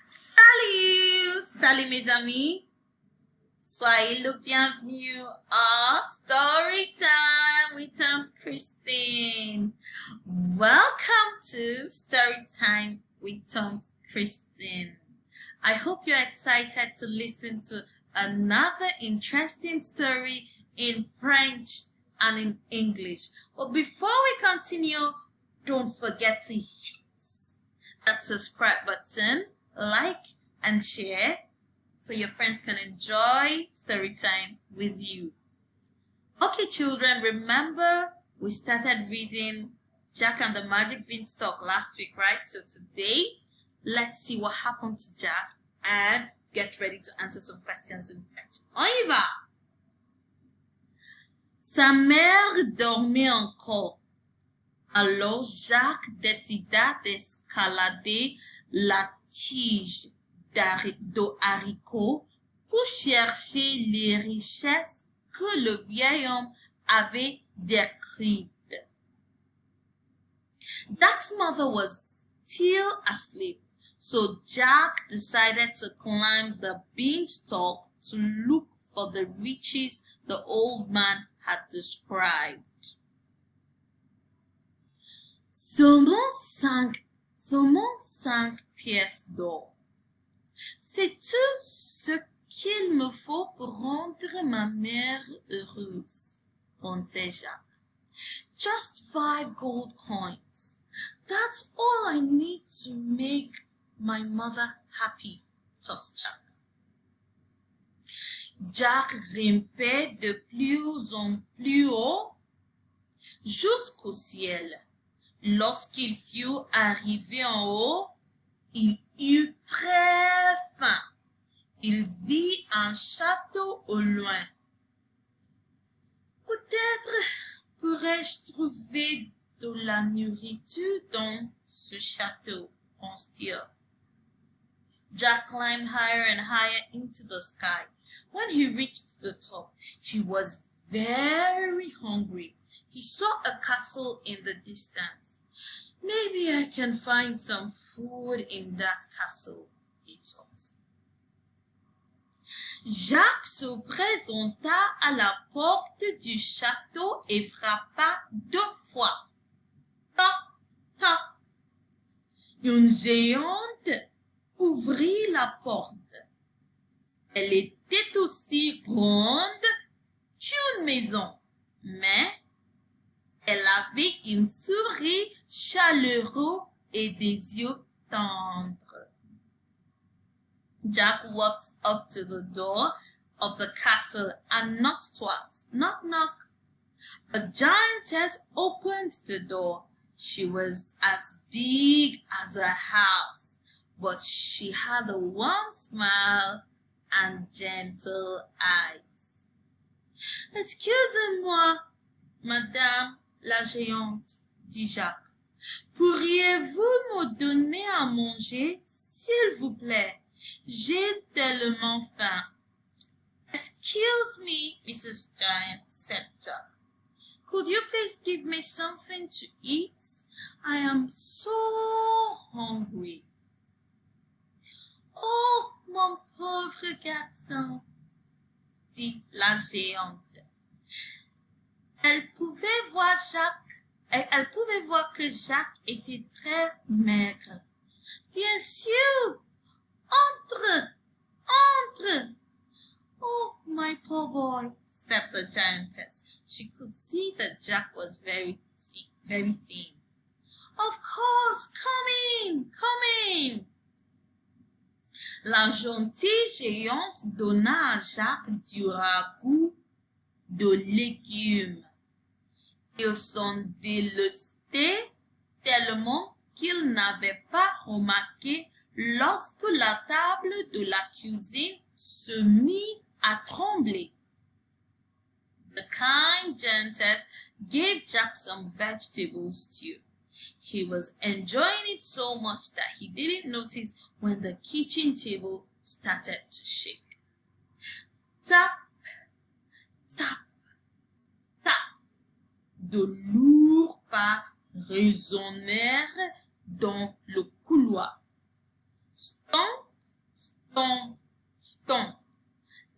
Salut! Salut mes amis! Soyez le bienvenu à Storytime with Aunt Christine. Welcome to Storytime with Aunt Christine. I hope you're excited to listen to another interesting story in French and in English. But before we continue, don't forget to hit that subscribe button, like and share so your friends can enjoy story time with you. Okay, children, remember we started reading Jack and the Magic Beanstalk last week, right? So today, let's see what happened to Jack and get ready to answer some questions in French. On y va! Sa mère dormait encore. Alors Jacques décida d'escalader la tige d'haricots pour chercher les richesses que le vieil homme avait décrites. Jack's mother was still asleep, so Jack decided to climb the beanstalk to look for the riches the old man had described. Seulement cinq pièces d'or. C'est tout ce qu'il me faut pour rendre ma mère heureuse, pensait Jacques. Just 5 gold coins. That's all I need to make my mother happy, thought Jack. Jack grimpait de plus en plus haut jusqu'au ciel. Lorsqu'il fut arrivé en haut, il eut très faim. Il vit un château au loin. Peut-être pourrais-je trouver de la nourriture dans ce château, pense-t-il. Jack climbed higher and higher into the sky. When he reached the top, he was very hungry. He saw a castle in the distance. Maybe I can find some food in that castle, he thought. Jacques se présenta à la porte du château et frappa 2 fois. Toc, toc. Une géante ouvrit la porte. Elle était aussi grande qu'une maison, mais elle avait une souris chaleureuse et des yeux tendres. Jack walked up to the door of the castle and knocked twice. Knock, knock. A giantess opened the door. She was as big as a house, but she had a warm smile and gentle eyes. Excusez-moi, madame la géante, dit Jacques. Pourriez-vous me donner à manger, s'il vous plaît? J'ai tellement faim. Excuse me, Mrs. Giant, said Jack. Could you please give me something to eat? I am so hungry. Oh, mon pauvre garçon, dit la géante. Elle pouvait voir que Jacques était très maigre. Bien sûr, entre, entre. Oh, my poor boy, said the giantess. She could see that Jack was very thin. Of course, come in, come in. La gentille géante donna à Jacques du ragoût de légumes. Ils s'en délestaient tellement qu'il n'avait pas remarqué lorsque la table de la cuisine se mit à trembler. The kind giantess gave Jack some vegetable stew. He was enjoying it so much that he didn't notice when the kitchen table started to shake. Tap, tap, tap. De lourds pas résonnèrent dans le couloir. Stomp, stomp, stomp.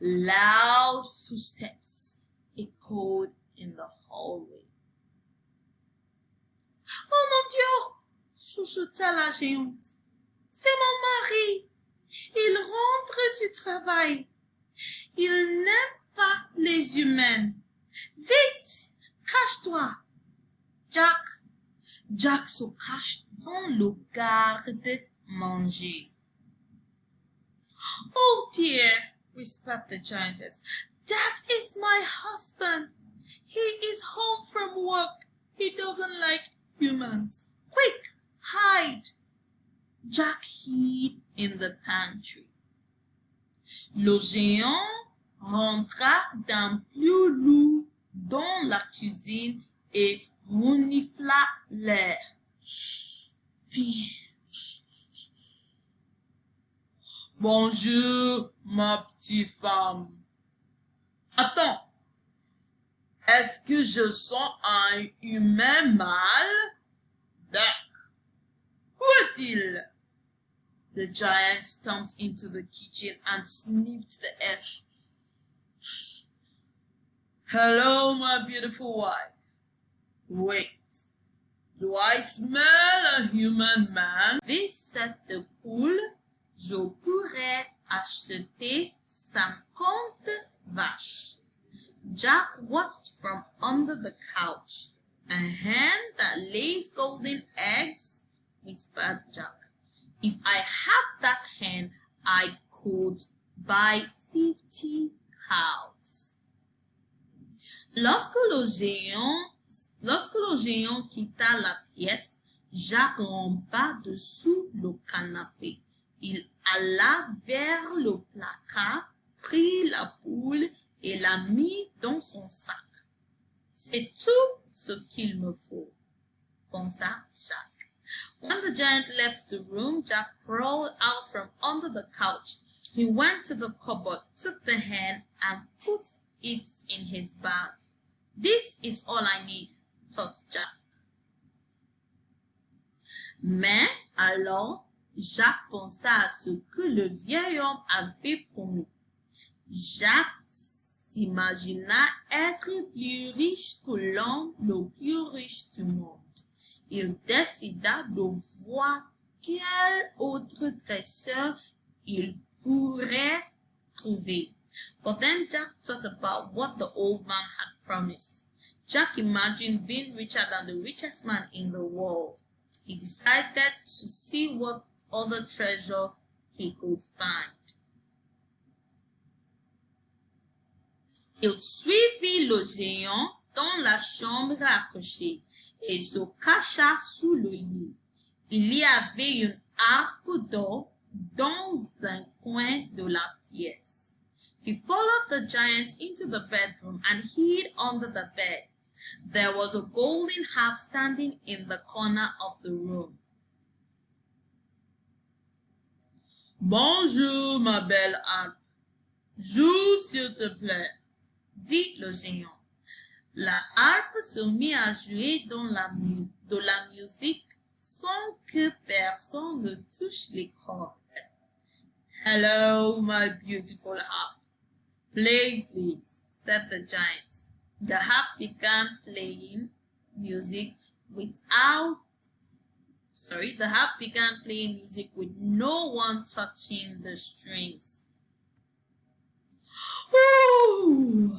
Loud footsteps echoed in the hallway. Oh mon Dieu! Chuchota la géante. C'est mon mari. Il rentre du travail. Il n'aime pas les humains. Vite, cache-toi. Jack se cache dans le garde-manger. Oh dear, whispered the giantess. That is my husband. He is home from work. He doesn't like humans. Quick, hide. Jack hid in the pantry. Le géant rentra d'un plus lourd dans la cuisine et renifla l'air. Bonjour, ma petite femme. Attends, est-ce que je sens un humain mâle? Duck, où est-il? The giant stomped into the kitchen and sniffed the air. Hello, my beautiful wife. Wait, do I smell a human man? Avec cette poule, je pourrais acheter 50 vaches. Jack watched from under the couch. A hen that lays golden eggs, whispered Jack. If I had that hen, I could buy 50 cows. Lorsque le géant quitta la pièce, Jack rampa dessous le canapé. Il alla vers le placard, prit la poule et la mit dans son sac. C'est tout ce qu'il me faut, pensa Jack. When the giant left the room, Jack crawled out from under the couch. He went to the cupboard, took the hen, and put it in his bag. This is all I need, thought Jack. Mais alors, Jack pensa à ce que le vieil homme avait promis. Jack s'imagina être plus riche que l'homme le plus riche du monde. Il décida de voir quel autre trésor il pourrait trouver. But then Jack thought about what the old man had promised. Jack imagined being richer than the richest man in the world. He decided to see what other treasure he could find. Il suivit le géant dans la chambre à coucher et se cacha sous le lit. Il y avait une harpe d'or dans un coin de la pièce. He followed the giant into the bedroom and hid under the bed. There was a golden harp standing in the corner of the room. Bonjour, ma belle harpe. Joue, s'il te plaît, dit le géant. La harpe se mit à jouer de la musique sans que personne ne touche les cordes. Hello, my beautiful harp. Play, please, said the giant. The harp began playing music with no one touching the strings. Ooh!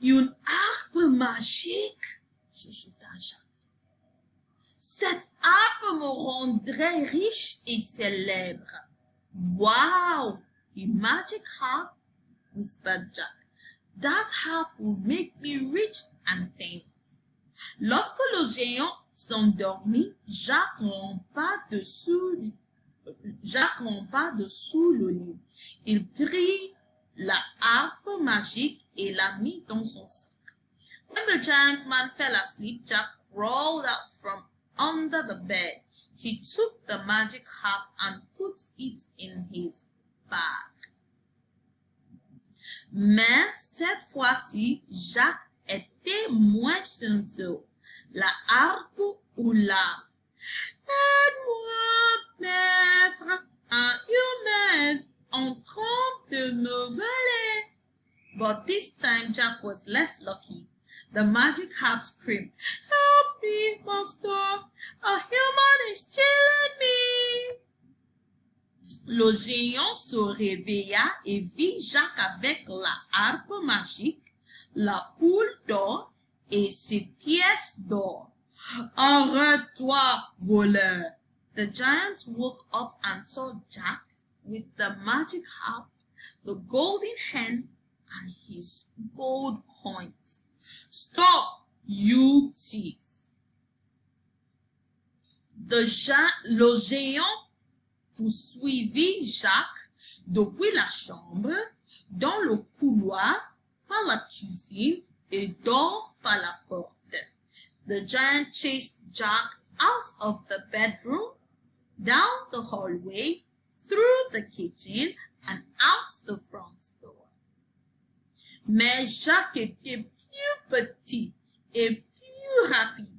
Une harpe magique, chuchota Jack. Cette harpe me rendrait riche et célèbre. Wow! A magic harp, whispered Jack. That harp will make me rich and famous. Lorsque le géant s'endormit, Jack rampa dessous le lit. Il prit la harpe magique et la mit dans son sac. When the giant man fell asleep, Jack crawled out from under the bed. He took the magic harp and put it in his bag. Mais cette fois-ci, Jack était moins chanceux. La harpe roula. Aide-moi, maître, un humain But this time Jack was less lucky. The magic harp screamed, "Help me, master! A human is killing me!" Le géant se réveilla et vit Jacques avec la harpe magique, la poule d'or et ses pièces d'or. "Arrête-toi, voleur!" The giant woke up and saw Jack with the magic harp, the golden hen, and his gold coins. "Stop, you thief!" Le géant poursuivit Jacques depuis la chambre, dans le couloir, par la cuisine et dehors par la porte. The giant chased Jack out of the bedroom, down the hallway, through the kitchen, and out the front door. Mais Jacques était plus petit et plus rapide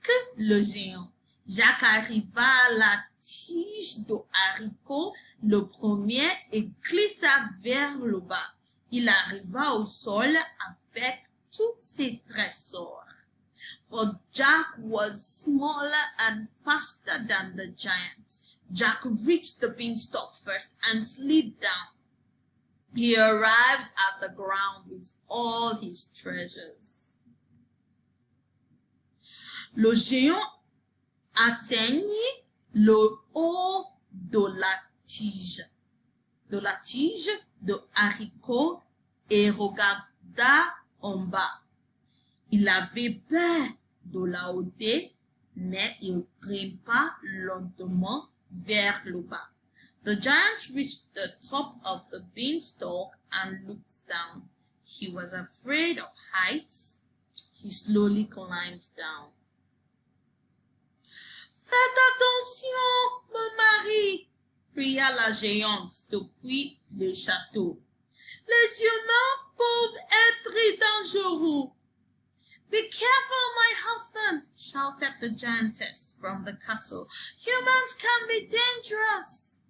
que le géant. Jacques arriva à la tige de haricot le premier et glissa vers le bas. Il arriva au sol avec tous ses trésors. But Jack was smaller and faster than the giant. Jack reached the beanstalk first and slid down. He arrived at the ground with all his treasures. Le géant atteignit le haut de la tige de haricot et regarda en bas. Il avait peur de la hauteur, mais il grimpa lentement vers le bas. The giant reached the top of the beanstalk and looked down. He was afraid of heights. He slowly climbed down. "Faites attention, mon mari!" cria la géante depuis le château. "Les humains peuvent être dangereux." "Be careful, my husband!" shouted the giantess from the castle. "Humans can be dangerous."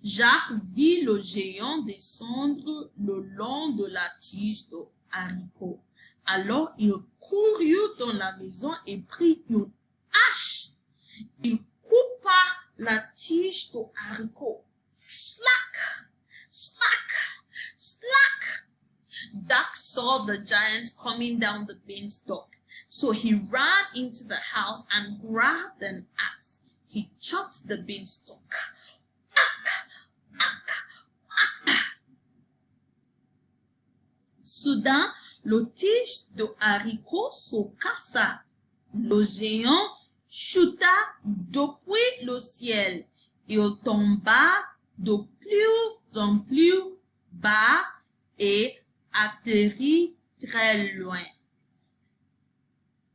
Jacques vit le géant descendre le long de la tige de haricot. Alors il courut dans la maison et prit une hache. Il coupa la tige de haricot. Slack! Slack! Slack! Jack saw the giant coming down the beanstalk, so he ran into the house and grabbed an axe. He chopped the beanstalk. Soudain, le tige de haricot se cassa. Le géant chuta depuis le ciel. Il tomba de plus en plus bas et atterrit très loin,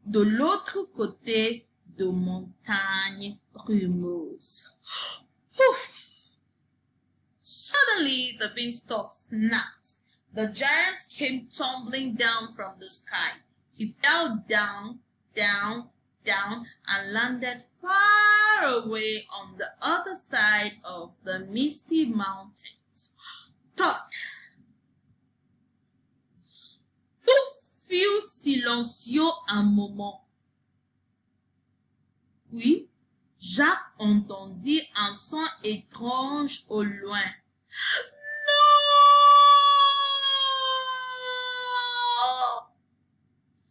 de l'autre côté de montagnes brumeuses. Poof! Suddenly, the beanstalk snapped. The giant came tumbling down from the sky. He fell down, down, down, and landed far away on the other side of the misty mountains. Thud! Tout fut silencieux un moment. Puis, Jacques entendit un son étrange au loin.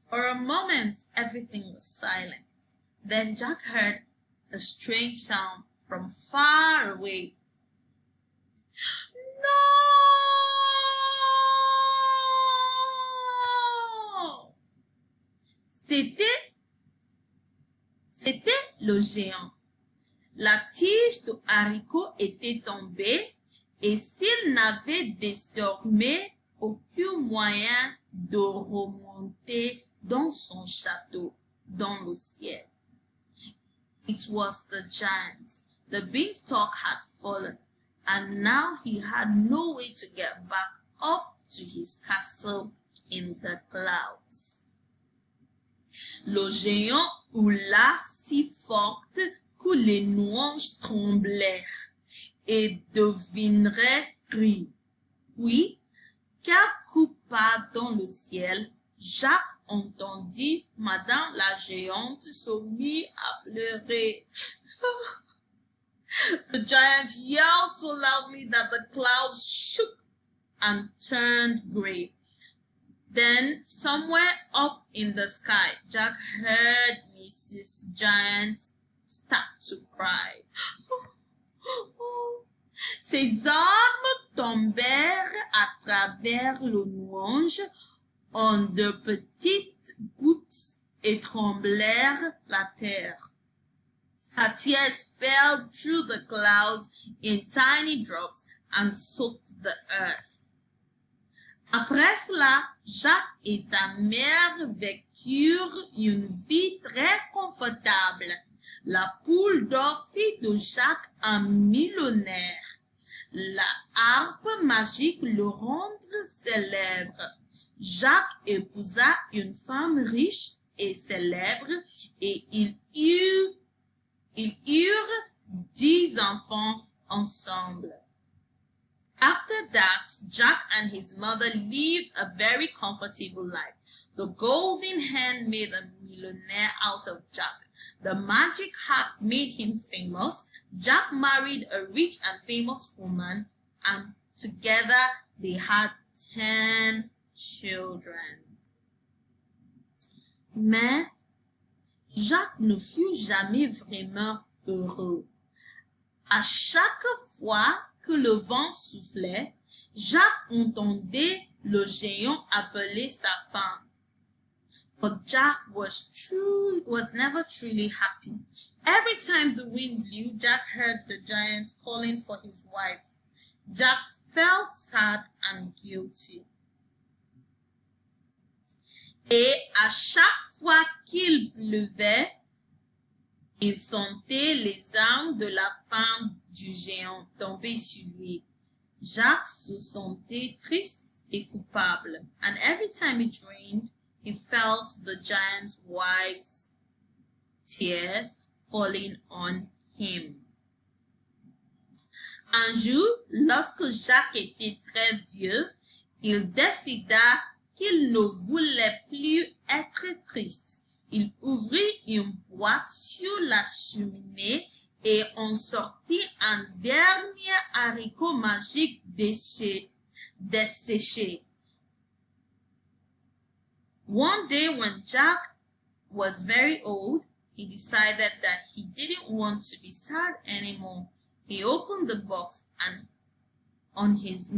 For a moment, everything was silent. Then Jack heard a strange sound from far away. No! C'était le géant. La tige de haricot était tombée et s'il n'avait désormais aucun moyen de remonter dans son château, dans le ciel. It was the giant. The beanstalk had fallen, and now he had no way to get back up to his castle in the clouds. Le géant hurla si forte que les nuages tremblèrent et devinèrent gris. Puis, quelques pas dans le ciel, Jacques entendit Madame la géante se mit à pleurer. The giant yelled so loudly that the clouds shook and turned gray. Then, somewhere up in the sky, Jack heard Mrs. Giant start to cry. Ses armes tombèrent à travers le nuage en de petites gouttes et tremblèrent la terre. Her tears fell through the clouds in tiny drops and soaked the earth. Après cela, Jacques et sa mère vécurent une vie très confortable. La poule d'or fit de Jacques un millionnaire. La harpe magique le rendit célèbre. Jacques épousa une femme riche et célèbre et ils eurent 10 enfants ensemble. After that, Jack and his mother lived a very comfortable life. The golden hen made a millionaire out of Jack. The magic harp made him famous. Jack married a rich and famous woman, and together they had 10 children. Mais Jacques ne fut jamais vraiment heureux. À chaque fois que le vent soufflait, Jacques entendait le géant appeler sa femme. But Jack was never truly happy. Every time the wind blew, Jack heard the giant calling for his wife. Jack felt sad and guilty. Et à chaque fois qu'il pleuvait, il sentait les armes de la femme du géant tomber sur lui. Jacques se sentait triste et coupable, and every time it rained, he felt the giant's wife's tears falling on him. Un jour, lorsque Jacques était très vieux, il décida qu'il ne voulait plus être triste. Il ouvrit une boîte sur la cheminée et en sortit un dernier haricot magique desséché. One day when Jack was very old, he decided that he didn't want to be sad anymore. He opened the box and on his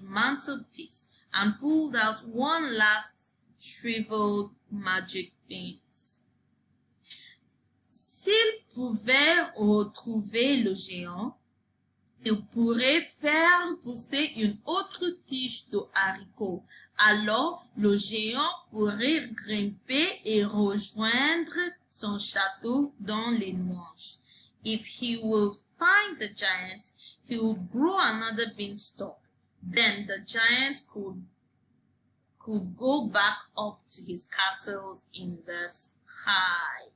mantelpiece and pulled out one last shriveled magic beans. S'il pouvait retrouver le géant, il pourrait faire pousser une autre tige de haricots. Alors, le géant pourrait grimper et rejoindre son château dans les nuages. If he will find the giant, he will grow another beanstalk. Then the giant could go back up to his castles in the sky.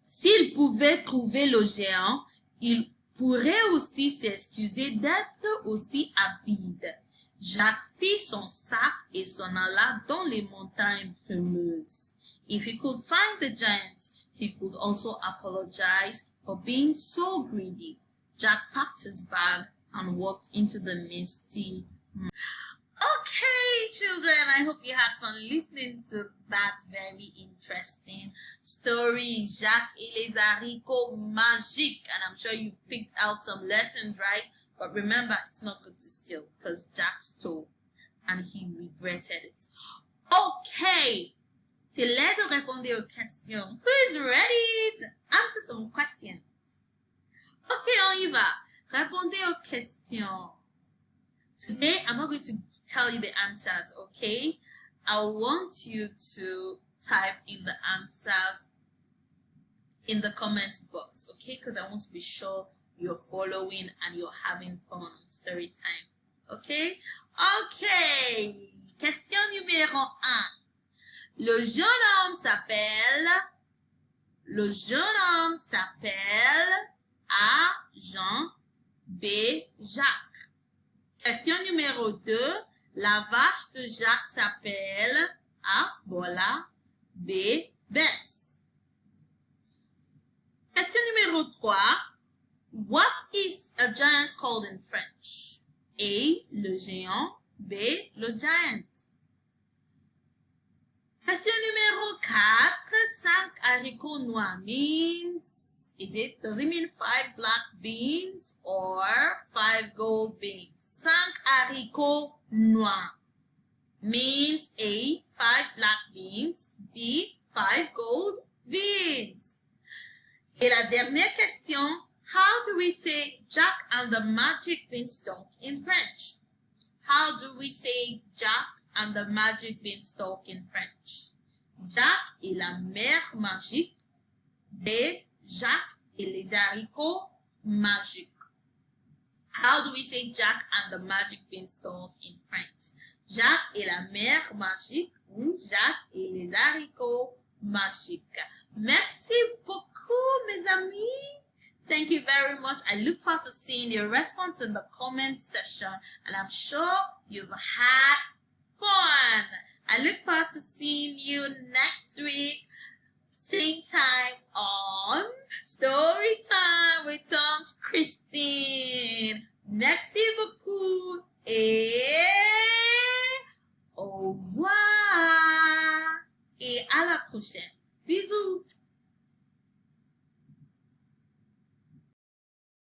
S'il pouvait trouver le géant, il pourrait aussi s'excuser d'être aussi avide. Jacques fit son sac et s'en alla dans les montagnes brumeuses. If he could find the giant, he could also apologize for being so greedy. Jack packed his bag and walked into the misty. Okay, children, I hope you had fun listening to that very interesting story, Jacques et les haricots magiques. And I'm sure you've picked out some lessons, right? But remember, it's not good to steal because Jack stole and he regretted it. Okay, c'est l'heure de répondre aux questions. Who's ready to answer some questions? Okay, on y va. Répondez aux questions. Today, I'm not going to tell you the answers, okay? I want you to type in the answers in the comment box, okay? Because I want to be sure you're following and you're having fun on story time, okay? Okay, question numéro 1. Le jeune homme s'appelle A. Jean, B. Jacques. Question numéro 2. La vache de Jacques s'appelle A. Bola, B. Bess. Question numéro 3. What is a giant called in French? A. Le géant, B. Le giant. Question numéro 4. 5 haricots noirs means, does it mean 5 black beans or 5 gold beans? 5 haricots noirs means A. 5 black beans, B. 5 gold beans. Et la dernière question, how do we say Jack and the magic beanstalk in French? How do we say Jack and the magic beanstalk in French? Jack et la mer magique. B. Jacques et les haricots magiques. How do we say Jack and the magic beanstalk in French? Jacques et la mer magique ou Jacques et les haricots magiques. Merci beaucoup, mes amis. Thank you very much. I look forward to seeing your response in the comment section, and I'm sure you've had fun. I look forward to seeing you next week, same time on Story Time with Aunt Christine. Merci beaucoup et au revoir et à la prochaine.